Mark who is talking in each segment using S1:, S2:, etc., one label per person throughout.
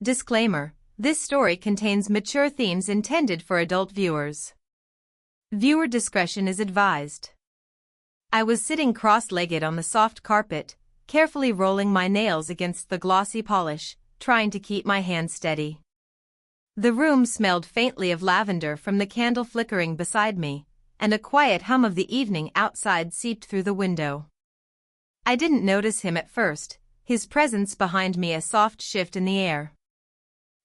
S1: Disclaimer: this story contains mature themes intended for adult viewers. Viewer discretion is advised. I was sitting cross-legged on the soft carpet, carefully rolling my nails against the glossy polish, trying to keep my hands steady. The room smelled faintly of lavender from the candle flickering beside me, and a quiet hum of the evening outside seeped through the window. I didn't notice him at first, his presence behind me a soft shift in the air.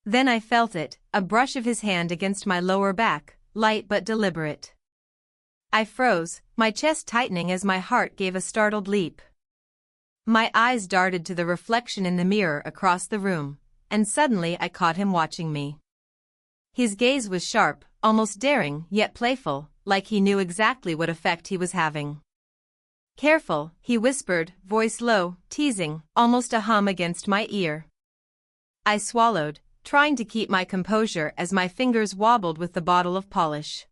S1: Then I felt it, a brush of his hand against my lower back, light but deliberate. I froze, my chest tightening as my heart gave a startled leap. My eyes darted to the reflection in the mirror across the room, and suddenly I caught him watching me. His gaze was sharp, almost daring, yet playful, like he knew exactly what effect he was having. "Careful," he whispered, voice low, teasing, almost a hum against my ear. I swallowed, trying to keep my composure as my fingers wobbled with the bottle of polish.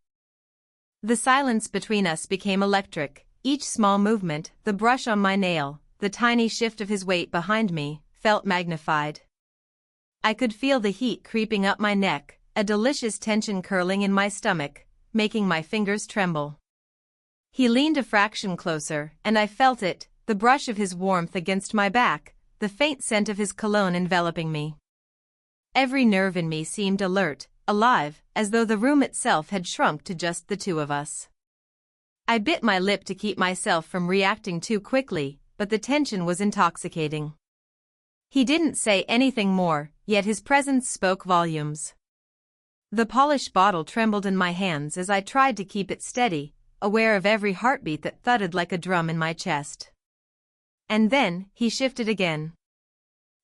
S1: The silence between us became electric, each small movement, the brush on my nail, the tiny shift of his weight behind me, felt magnified. I could feel the heat creeping up my neck, a delicious tension curling in my stomach, making my fingers tremble. He leaned a fraction closer, and I felt it, the brush of his warmth against my back, the faint scent of his cologne enveloping me. Every nerve in me seemed alert, alive, as though the room itself had shrunk to just the two of us. I bit my lip to keep myself from reacting too quickly, but the tension was intoxicating. He didn't say anything more, yet his presence spoke volumes. The polished bottle trembled in my hands as I tried to keep it steady, aware of every heartbeat that thudded like a drum in my chest. And then, he shifted again.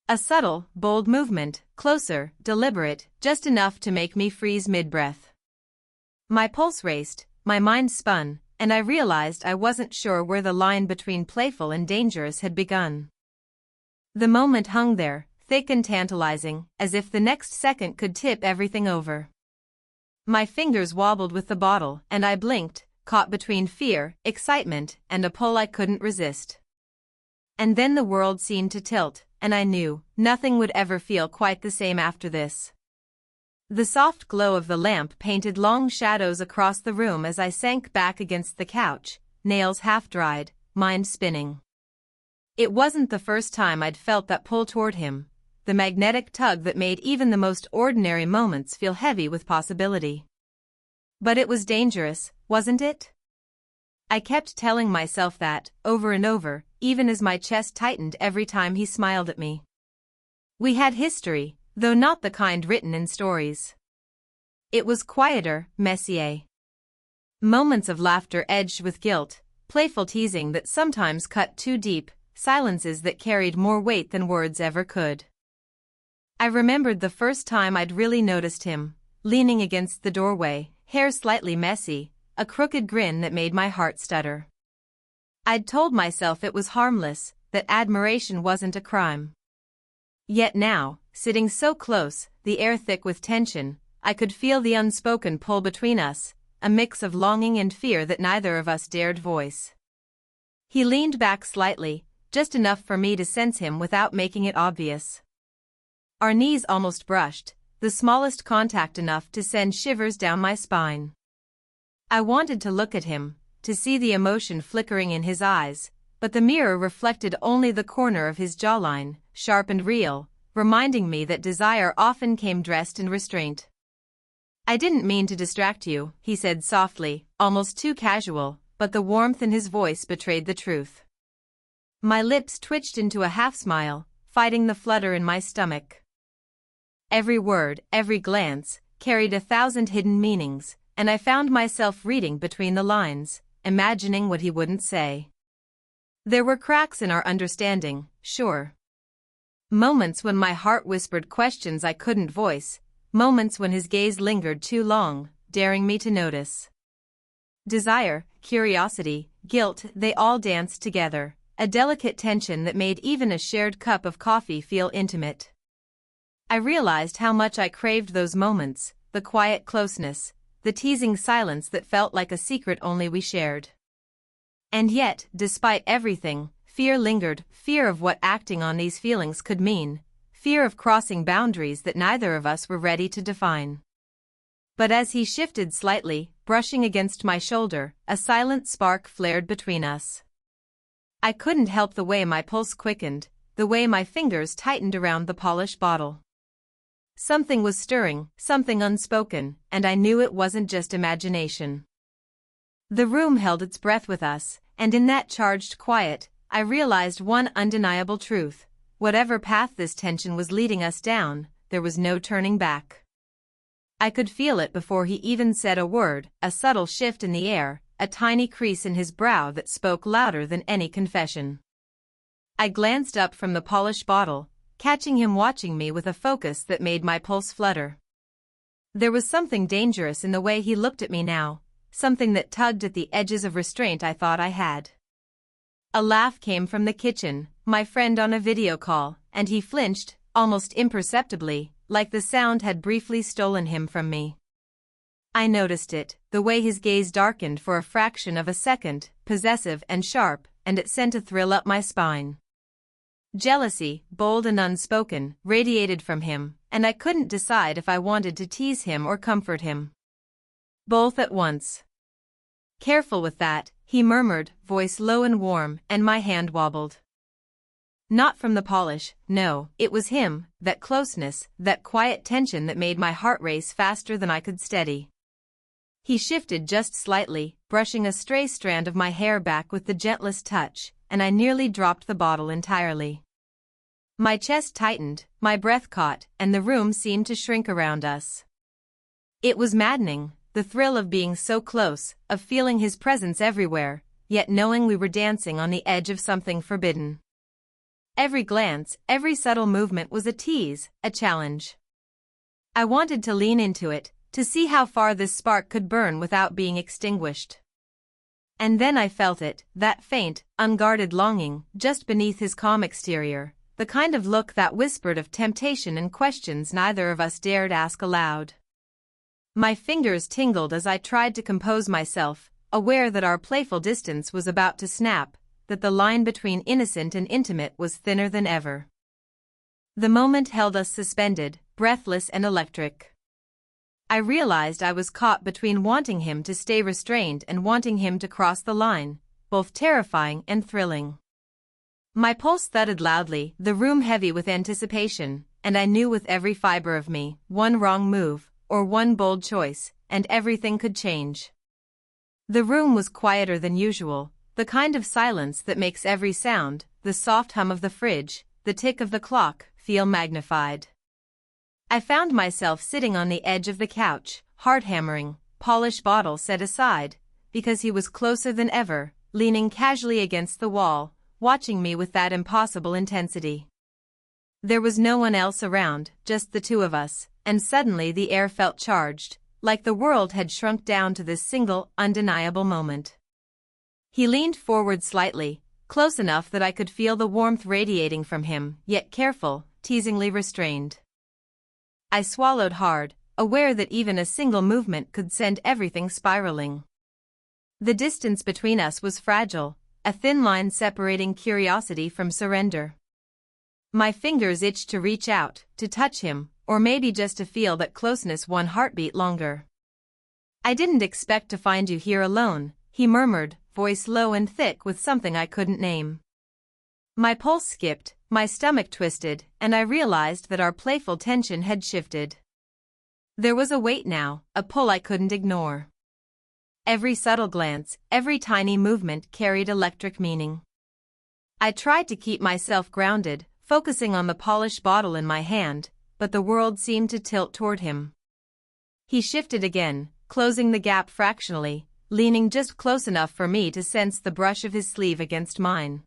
S1: A subtle, bold movement, closer, deliberate, just enough to make me freeze mid-breath. My pulse raced, my mind spun, and I realized I wasn't sure where the line between playful and dangerous had begun. The moment hung there, thick and tantalizing, as if the next second could tip everything over. My fingers wobbled with the bottle, and I blinked, caught between fear, excitement, and a pull I couldn't resist. And then the world seemed to tilt, and I knew nothing would ever feel quite the same after this. The soft glow of the lamp painted long shadows across the room as I sank back against the couch, nails half-dried, mind spinning. It wasn't the first time I'd felt that pull toward him, the magnetic tug that made even the most ordinary moments feel heavy with possibility. But it was dangerous, wasn't it? I kept telling myself that, over and over, even as my chest tightened every time he smiled at me. We had history, though not the kind written in stories. It was quieter, messier. Moments of laughter edged with guilt, playful teasing that sometimes cut too deep, silences that carried more weight than words ever could. I remembered the first time I'd really noticed him, leaning against the doorway, hair slightly messy, a crooked grin that made my heart stutter. I'd told myself it was harmless, that admiration wasn't a crime. Yet now, sitting so close, the air thick with tension, I could feel the unspoken pull between us, a mix of longing and fear that neither of us dared voice. He leaned back slightly, just enough for me to sense him without making it obvious. Our knees almost brushed, the smallest contact enough to send shivers down my spine. I wanted to look at him, to see the emotion flickering in his eyes, but the mirror reflected only the corner of his jawline, sharp and real, reminding me that desire often came dressed in restraint. "I didn't mean to distract you," he said softly, almost too casual, but the warmth in his voice betrayed the truth. My lips twitched into a half-smile, fighting the flutter in my stomach. Every word, every glance, carried 1,000 hidden meanings, and I found myself reading between the lines, imagining what he wouldn't say. There were cracks in our understanding, sure. Moments when my heart whispered questions I couldn't voice, moments when his gaze lingered too long, daring me to notice. Desire, curiosity, guilt, they all danced together, a delicate tension that made even a shared cup of coffee feel intimate. I realized how much I craved those moments, the quiet closeness, the teasing silence that felt like a secret only we shared. And yet, despite everything, fear lingered, fear of what acting on these feelings could mean, fear of crossing boundaries that neither of us were ready to define. But as he shifted slightly, brushing against my shoulder, a silent spark flared between us. I couldn't help the way my pulse quickened, the way my fingers tightened around the polished bottle. Something was stirring, something unspoken, and I knew it wasn't just imagination. The room held its breath with us, and in that charged quiet, I realized one undeniable truth. Whatever path this tension was leading us down, there was no turning back. I could feel it before he even said a word, a subtle shift in the air, a tiny crease in his brow that spoke louder than any confession. I glanced up from the polished bottle, catching him watching me with a focus that made my pulse flutter. There was something dangerous in the way he looked at me now, something that tugged at the edges of restraint I thought I had. A laugh came from the kitchen, my friend on a video call, and he flinched, almost imperceptibly, like the sound had briefly stolen him from me. I noticed it, the way his gaze darkened for a fraction of a second, possessive and sharp, and it sent a thrill up my spine. Jealousy, bold and unspoken, radiated from him, and I couldn't decide if I wanted to tease him or comfort him. Both at once. "Careful with that," he murmured, voice low and warm, and my hand wobbled. Not from the polish, no, it was him, that closeness, that quiet tension that made my heart race faster than I could steady. He shifted just slightly, brushing a stray strand of my hair back with the gentlest touch, and I nearly dropped the bottle entirely. My chest tightened, my breath caught, and the room seemed to shrink around us. It was maddening, the thrill of being so close, of feeling his presence everywhere, yet knowing we were dancing on the edge of something forbidden. Every glance, every subtle movement was a tease, a challenge. I wanted to lean into it, to see how far this spark could burn without being extinguished. And then I felt it, that faint, unguarded longing, just beneath his calm exterior, the kind of look that whispered of temptation and questions neither of us dared ask aloud. My fingers tingled as I tried to compose myself, aware that our playful distance was about to snap, that the line between innocent and intimate was thinner than ever. The moment held us suspended, breathless and electric. I realized I was caught between wanting him to stay restrained and wanting him to cross the line, both terrifying and thrilling. My pulse thudded loudly, the room heavy with anticipation, and I knew with every fiber of me, one wrong move, or one bold choice, and everything could change. The room was quieter than usual, the kind of silence that makes every sound, the soft hum of the fridge, the tick of the clock, feel magnified. I found myself sitting on the edge of the couch, heart hammering, polished bottle set aside, because he was closer than ever, leaning casually against the wall, watching me with that impossible intensity. There was no one else around, just the two of us, and suddenly the air felt charged, like the world had shrunk down to this single, undeniable moment. He leaned forward slightly, close enough that I could feel the warmth radiating from him, yet careful, teasingly restrained. I swallowed hard, aware that even a single movement could send everything spiraling. The distance between us was fragile, a thin line separating curiosity from surrender. My fingers itched to reach out, to touch him, or maybe just to feel that closeness one heartbeat longer. "I didn't expect to find you here alone," he murmured, voice low and thick with something I couldn't name. My pulse skipped, my stomach twisted, and I realized that our playful tension had shifted. There was a weight now, a pull I couldn't ignore. Every subtle glance, every tiny movement carried electric meaning. I tried to keep myself grounded, focusing on the polished bottle in my hand, but the world seemed to tilt toward him. He shifted again, closing the gap fractionally, leaning just close enough for me to sense the brush of his sleeve against mine.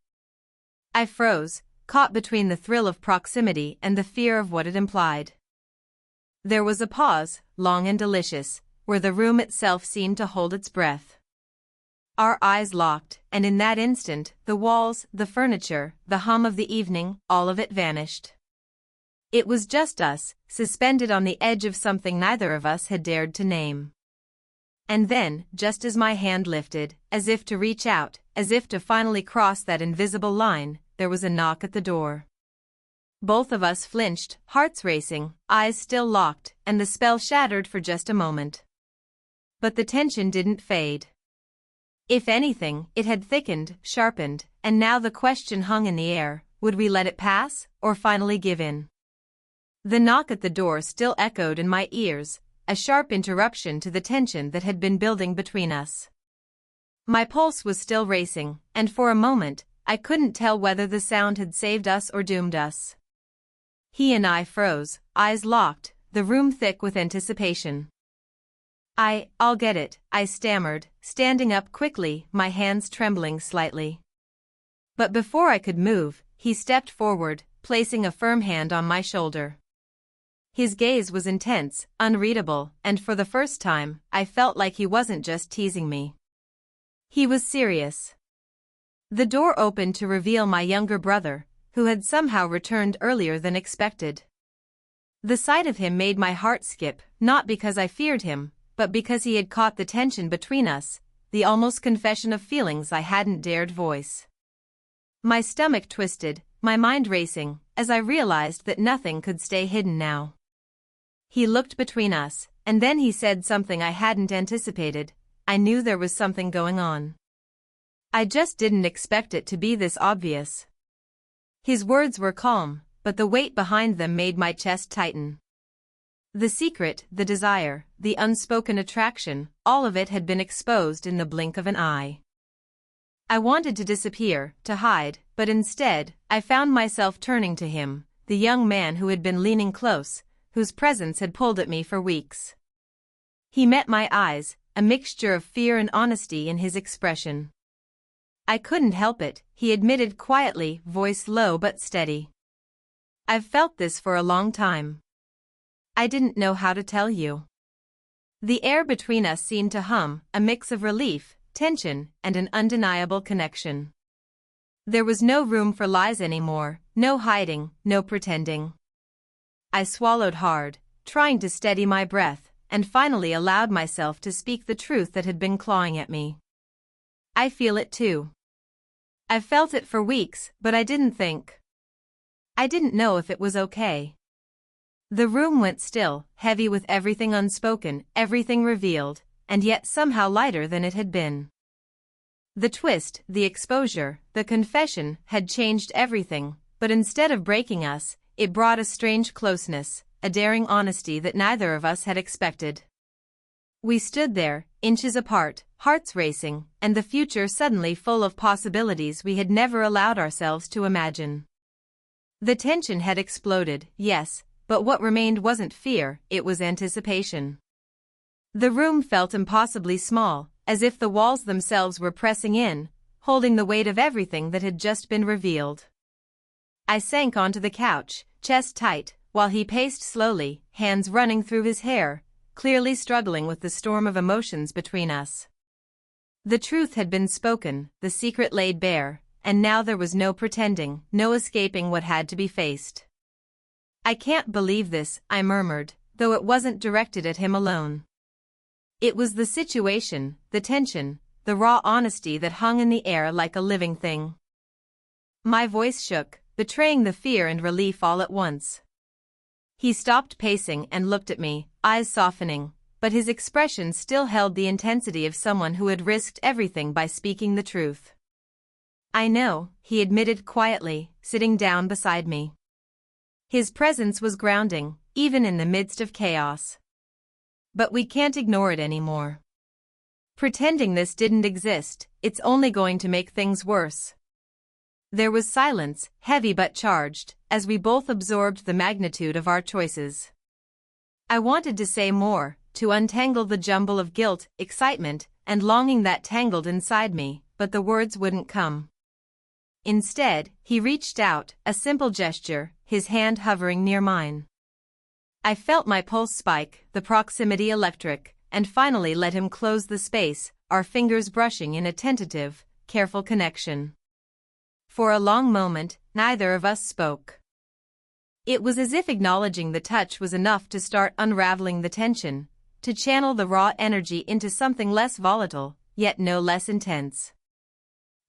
S1: I froze, caught between the thrill of proximity and the fear of what it implied. There was a pause, long and delicious, where the room itself seemed to hold its breath. Our eyes locked, and in that instant, the walls, the furniture, the hum of the evening, all of it vanished. It was just us, suspended on the edge of something neither of us had dared to name. And then, just as my hand lifted, as if to reach out, as if to finally cross that invisible line, there was a knock at the door. Both of us flinched, hearts racing, eyes still locked, and the spell shattered for just a moment. But the tension didn't fade. If anything, it had thickened, sharpened, and now the question hung in the air: would we let it pass, or finally give in? The knock at the door still echoed in my ears, a sharp interruption to the tension that had been building between us. My pulse was still racing, and for a moment, I couldn't tell whether the sound had saved us or doomed us. He and I froze, eyes locked, the room thick with anticipation. I'll get it, I stammered, standing up quickly, my hands trembling slightly. But before I could move, he stepped forward, placing a firm hand on my shoulder. His gaze was intense, unreadable, and for the first time, I felt like he wasn't just teasing me. He was serious. The door opened to reveal my younger brother, who had somehow returned earlier than expected. The sight of him made my heart skip, not because I feared him, but because he had caught the tension between us, the almost confession of feelings I hadn't dared voice. My stomach twisted, my mind racing, as I realized that nothing could stay hidden now. He looked between us, and then he said something I hadn't anticipated. I knew there was something going on. I just didn't expect it to be this obvious. His words were calm, but the weight behind them made my chest tighten. The secret, the desire, the unspoken attraction, all of it had been exposed in the blink of an eye. I wanted to disappear, to hide, but instead, I found myself turning to him, the young man who had been leaning close, whose presence had pulled at me for weeks. He met my eyes, a mixture of fear and honesty in his expression. I couldn't help it, he admitted quietly, voice low but steady. I've felt this for a long time. I didn't know how to tell you. The air between us seemed to hum, a mix of relief, tension, and an undeniable connection. There was no room for lies anymore, no hiding, no pretending. I swallowed hard, trying to steady my breath, and finally allowed myself to speak the truth that had been clawing at me. I feel it too. I've felt it for weeks, but I didn't know if it was okay. The room went still, heavy with everything unspoken, everything revealed, and yet somehow lighter than it had been. The twist, the exposure, the confession had changed everything, but instead of breaking us, it brought a strange closeness, a daring honesty that neither of us had expected. We stood there, inches apart, hearts racing, and the future suddenly full of possibilities we had never allowed ourselves to imagine. The tension had exploded, yes, but what remained wasn't fear, it was anticipation. The room felt impossibly small, as if the walls themselves were pressing in, holding the weight of everything that had just been revealed. I sank onto the couch, chest tight, while he paced slowly, hands running through his hair, clearly struggling with the storm of emotions between us. The truth had been spoken, the secret laid bare, and now there was no pretending, no escaping what had to be faced. I can't believe this, I murmured, though it wasn't directed at him alone. It was the situation, the tension, the raw honesty that hung in the air like a living thing. My voice shook, betraying the fear and relief all at once. He stopped pacing and looked at me, eyes softening, but his expression still held the intensity of someone who had risked everything by speaking the truth. I know, he admitted quietly, sitting down beside me. His presence was grounding, even in the midst of chaos. But we can't ignore it anymore. Pretending this didn't exist, it's only going to make things worse. There was silence, heavy but charged, as we both absorbed the magnitude of our choices. I wanted to say more, to untangle the jumble of guilt, excitement, and longing that tangled inside me, but the words wouldn't come. Instead, he reached out, a simple gesture, his hand hovering near mine. I felt my pulse spike, the proximity electric, and finally let him close the space, our fingers brushing in a tentative, careful connection. For a long moment, neither of us spoke. It was as if acknowledging the touch was enough to start unraveling the tension, to channel the raw energy into something less volatile, yet no less intense.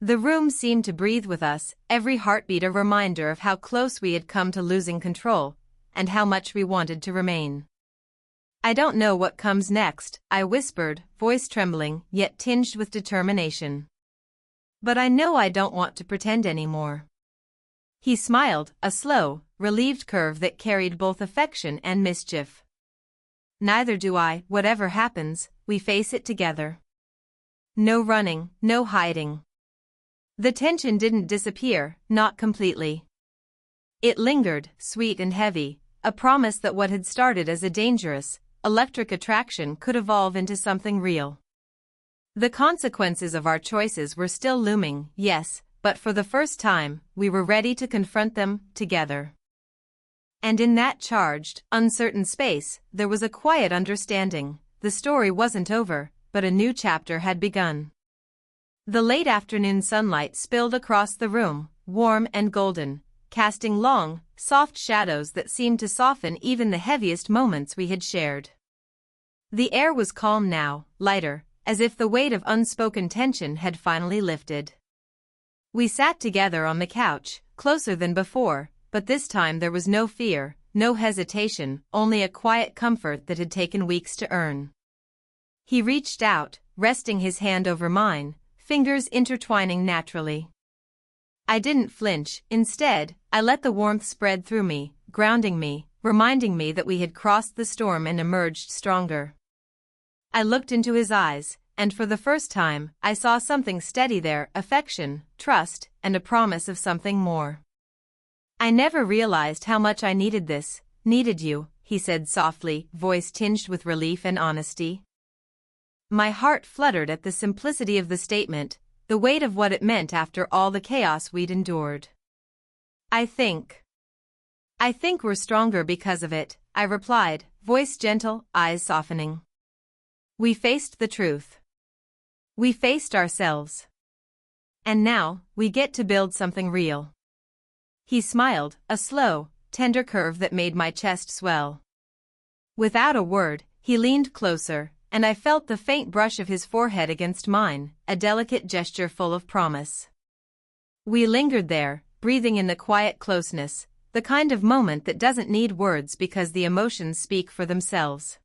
S1: The room seemed to breathe with us, every heartbeat a reminder of how close we had come to losing control, and how much we wanted to remain. "I don't know what comes next," I whispered, voice trembling, yet tinged with determination. "But I know I don't want to pretend anymore." He smiled, a slow, relieved curve that carried both affection and mischief. "Neither do I. Whatever happens, we face it together. No running, no hiding." The tension didn't disappear, not completely. It lingered, sweet and heavy, a promise that what had started as a dangerous, electric attraction could evolve into something real. The consequences of our choices were still looming, yes, but for the first time, we were ready to confront them, together. And in that charged, uncertain space, there was a quiet understanding. The story wasn't over, but a new chapter had begun. The late afternoon sunlight spilled across the room, warm and golden, casting long, soft shadows that seemed to soften even the heaviest moments we had shared. The air was calm now, lighter, as if the weight of unspoken tension had finally lifted. We sat together on the couch, closer than before, but this time there was no fear, no hesitation, only a quiet comfort that had taken weeks to earn. He reached out, resting his hand over mine, fingers intertwining naturally. I didn't flinch. Instead, I let the warmth spread through me, grounding me, reminding me that we had crossed the storm and emerged stronger. I looked into his eyes, and for the first time, I saw something steady there, affection, trust, and a promise of something more. "I never realized how much I needed this, needed you," he said softly, voice tinged with relief and honesty. My heart fluttered at the simplicity of the statement, the weight of what it meant after all the chaos we'd endured. I think we're stronger because of it," I replied, voice gentle, eyes softening. "We faced the truth. We faced ourselves. And now, we get to build something real." He smiled, a slow, tender curve that made my chest swell. Without a word, he leaned closer, and I felt the faint brush of his forehead against mine, a delicate gesture full of promise. We lingered there, breathing in the quiet closeness, the kind of moment that doesn't need words because the emotions speak for themselves.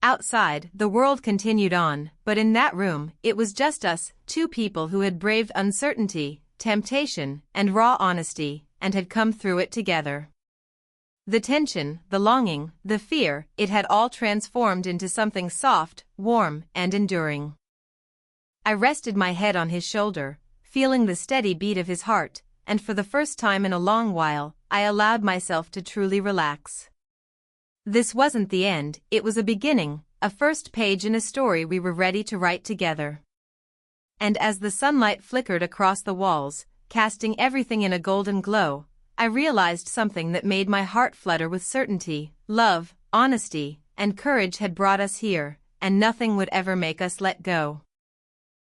S1: Outside, the world continued on, but in that room, it was just us, two people who had braved uncertainty, temptation, and raw honesty, and had come through it together. The tension, the longing, the fear, it had all transformed into something soft, warm, and enduring. I rested my head on his shoulder, feeling the steady beat of his heart, and for the first time in a long while, I allowed myself to truly relax. This wasn't the end, it was a beginning, a first page in a story we were ready to write together. And as the sunlight flickered across the walls, casting everything in a golden glow, I realized something that made my heart flutter with certainty. Love, honesty, and courage had brought us here, and nothing would ever make us let go.